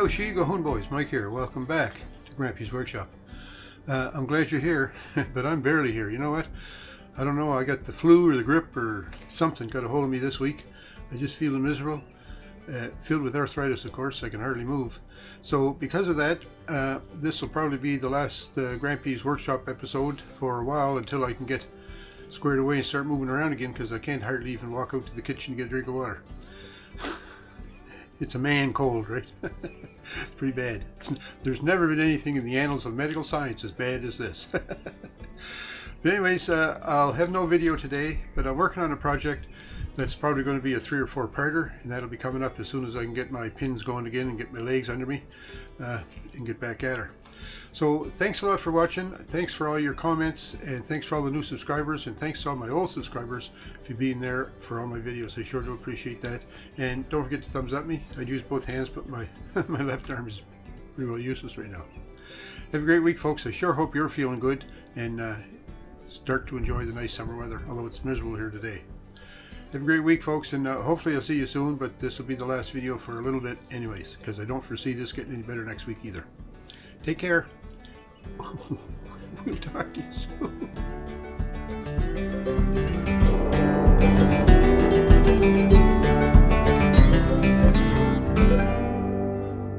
How she go home, boys? Mike here. Welcome back to Grampie's workshop. I'm glad you're here, but I'm barely here. You know what? I don't know. I got the flu or the grip or something got a hold of me this week. I just feeling miserable. Filled with arthritis, of course. I can hardly move. So because of that, this will probably be the last Grampie's workshop episode for a while until I can get squared away and start moving around again, because I can't hardly even walk out to the kitchen to get a drink of water. It's a man cold, right? It's pretty bad. There's never been anything in the annals of medical science as bad as this. But anyways, I'll have no video today, but I'm working on a project that's probably going to be a 3 or 4 parter, and that'll be coming up as soon as I can get my pins going again and get my legs under me and get back at her. So thanks a lot for watching. Thanks for all your comments, and thanks for all the new subscribers, and thanks to all my old subscribers for being there for all my videos. I sure do appreciate that. And don't forget to thumbs up me. I'd use both hands, but my my left arm is pretty well useless right now. Have a great week, folks. I sure hope you're feeling good and start to enjoy the nice summer weather, although it's miserable here today. Have a great week, folks, and hopefully I'll see you soon, but this will be the last video for a little bit anyways, because I don't foresee this getting any better next week either. Take care. We'll talk to you soon.